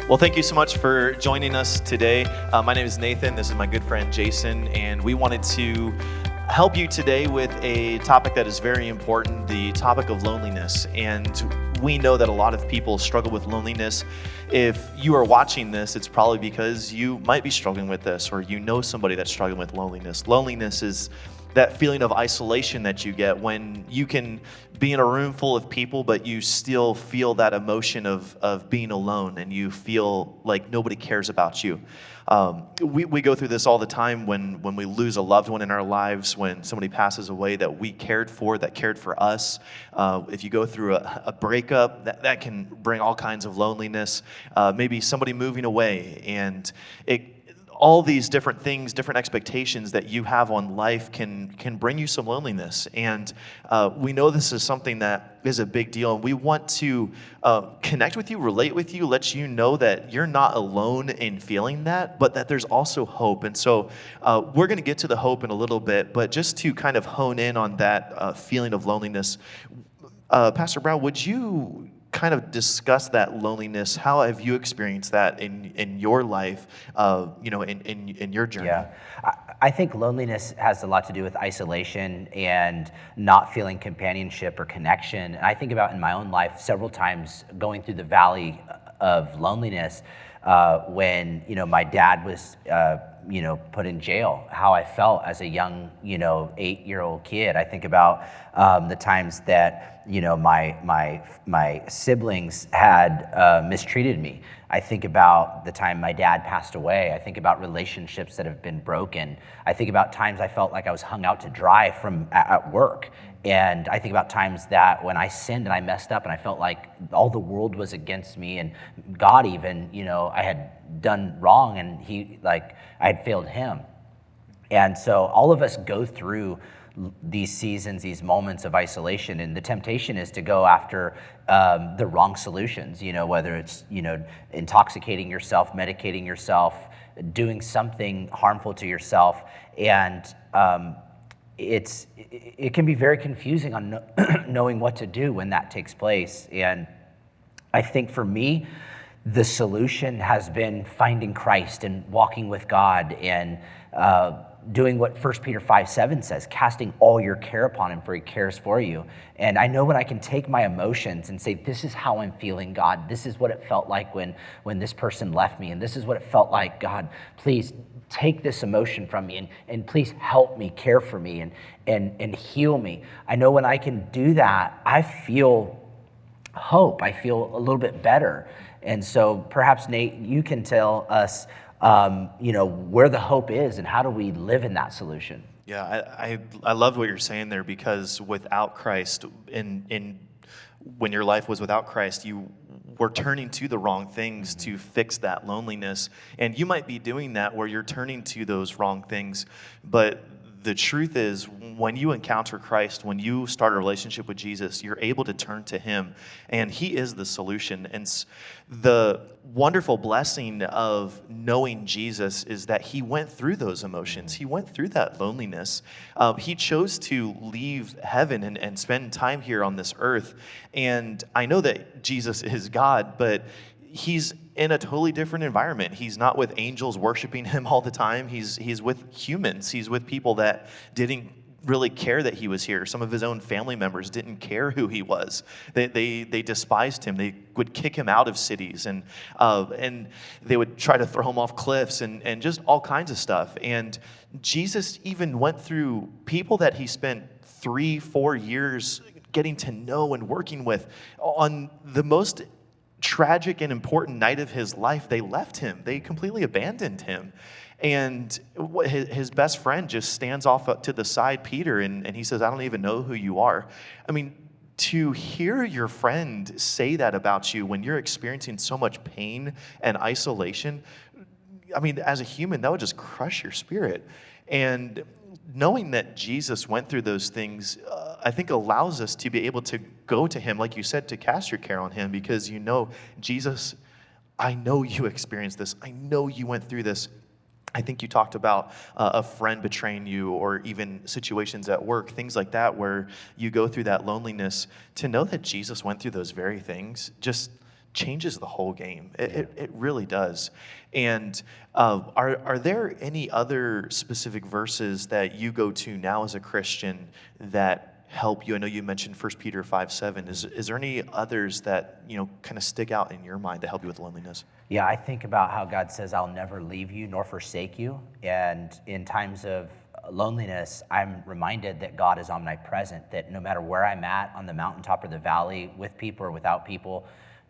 Well, thank you so much for joining us today. My name is Nathan. This is my good friend Jason, and we wanted to help you today with a topic that is very important, the topic of loneliness. And we know that a lot of people struggle with loneliness. If you are watching this, it's probably because you might be struggling with this, or you know somebody that's struggling with loneliness. Loneliness is that feeling of isolation that you get when you can be in a room full of people, but you still feel that emotion of being alone, and you feel like nobody cares about you. We go through this all the time when we lose a loved one in our lives, when somebody passes away that we cared for, that cared for us. If you go through a breakup, that can bring all kinds of loneliness. Maybe somebody moving away, and all these different things, different expectations that you have on life can bring you some loneliness. And we know this is something that is a big deal. And we want to connect with you, relate with you, let you know that you're not alone in feeling that, but that there's also hope. And so we're going to get to the hope in a little bit, but just to kind of hone in on that feeling of loneliness, Pastor Brown, would you kind of discuss that loneliness? How have you experienced that in your life, in your journey? Yeah, I think loneliness has a lot to do with isolation and not feeling companionship or connection. And I think about in my own life several times going through the valley of loneliness when, my dad was, put in jail, how I felt as a young, 8-year-old kid. I think about the times that, my siblings had mistreated me. I think about the time my dad passed away. I think about relationships that have been broken. I think about times I felt like I was hung out to dry at work. And I think about times that when I sinned and I messed up and I felt like all the world was against me, and God even, I had done wrong, and I had failed him. And so all of us go through these seasons, these moments of isolation, and the temptation is to go after the wrong solutions, whether it's, intoxicating yourself, medicating yourself, doing something harmful to yourself. And it can be very confusing on knowing what to do when that takes place. And I think for me, the solution has been finding Christ and walking with God and doing what 1 Peter 5:7 says, casting all your care upon him, for he cares for you. And I know when I can take my emotions and say, this is how I'm feeling, God. This is what it felt like when this person left me. And this is what it felt like, God, please take this emotion from me and please help me, care for me and heal me. I know when I can do that, I feel hope. I feel a little bit better. And so perhaps, Nate, you can tell us where the hope is and how do we live in that solution? Yeah, I love what you're saying there, because without Christ, when your life was without Christ, you were turning to the wrong things to fix that loneliness. And you might be doing that where you're turning to those wrong things, but the truth is, when you encounter Christ, when you start a relationship with Jesus, you're able to turn to him, and he is the solution. And the wonderful blessing of knowing Jesus is that he went through those emotions. He went through that loneliness. He chose to leave heaven and spend time here on this earth. And I know that Jesus is God, but he's in a totally different environment. He's not with angels worshiping him all the time. He's with humans. He's with people that didn't really care that he was here. Some of his own family members didn't care who he was. They despised him. They would kick him out of cities, and they would try to throw him off cliffs and just all kinds of stuff. And Jesus even went through people that he spent 3-4 years getting to know and working with. On the most tragic and important night of his life, they left him. They completely abandoned him. And his best friend just stands off to the side, Peter, and he says, I don't even know who you are. I mean, to hear your friend say that about you when you're experiencing so much pain and isolation, I mean, as a human, that would just crush your spirit. And knowing that Jesus went through those things, I think allows us to be able to go to him, like you said, to cast your care on him, because Jesus, I know you experienced this. I know you went through this. I think you talked about a friend betraying you, or even situations at work, things like that, where you go through that loneliness. To know that Jesus went through those very things just changes the whole game. It really does. And are there any other specific verses that you go to now as a Christian that help you? I know you mentioned 1 Peter 5:7. Is there any others that, kind of stick out in your mind that help you with loneliness? Yeah, I think about how God says, I'll never leave you nor forsake you. And in times of loneliness, I'm reminded that God is omnipresent, that no matter where I'm at, on the mountaintop or the valley, with people or without people,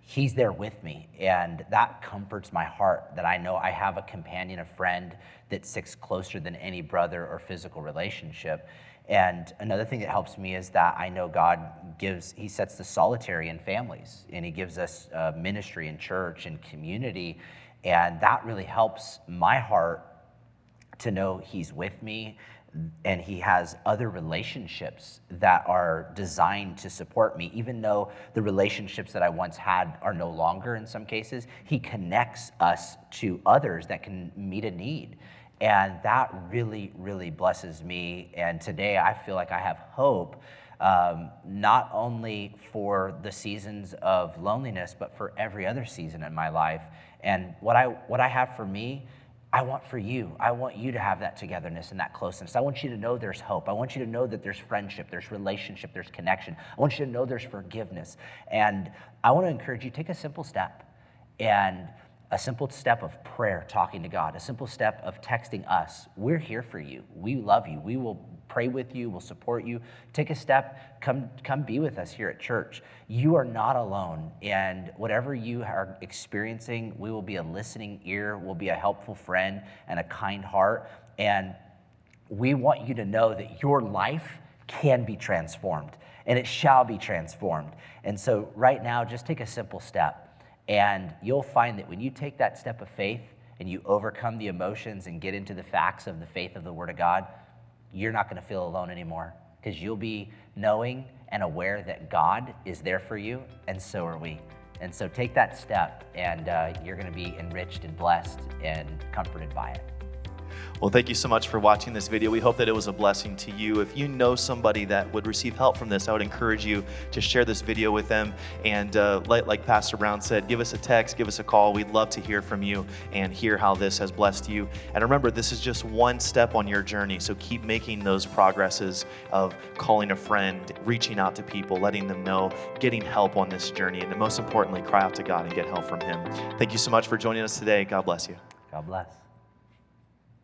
He's there with me. And that comforts my heart, that I know I have a companion, a friend that sticks closer than any brother or physical relationship. And another thing that helps me is that I know God He sets the solitary in families, and He gives us ministry and church and community. And that really helps my heart to know He's with me, and He has other relationships that are designed to support me. Even though the relationships that I once had are no longer in some cases, He connects us to others that can meet a need. And that really, really blesses me. And today I feel like I have hope, not only for the seasons of loneliness, but for every other season in my life. And what I have for me, I want for you. I want you to have that togetherness and that closeness. I want you to know there's hope. I want you to know that there's friendship, there's relationship, there's connection. I want you to know there's forgiveness. And I want to encourage you, take a simple step, and a simple step of prayer, talking to God, a simple step of texting us. We're here for you. We love you. We will pray with you. We'll support you. Take a step. Come be with us here at church. You are not alone. And whatever you are experiencing, we will be a listening ear. We'll be a helpful friend and a kind heart. And we want you to know that your life can be transformed, and it shall be transformed. And so right now, just take a simple step. And you'll find that when you take that step of faith and you overcome the emotions and get into the facts of the faith of the Word of God, you're not going to feel alone anymore, because you'll be knowing and aware that God is there for you, and so are we. And so take that step, and you're going to be enriched and blessed and comforted by it. Well, thank you so much for watching this video. We hope that it was a blessing to you. If you know somebody that would receive help from this, I would encourage you to share this video with them. And like Pastor Brown said, give us a text, give us a call. We'd love to hear from you and hear how this has blessed you. And remember, this is just one step on your journey. So keep making those progresses of calling a friend, reaching out to people, letting them know, getting help on this journey. And most importantly, cry out to God and get help from Him. Thank you so much for joining us today. God bless you. God bless.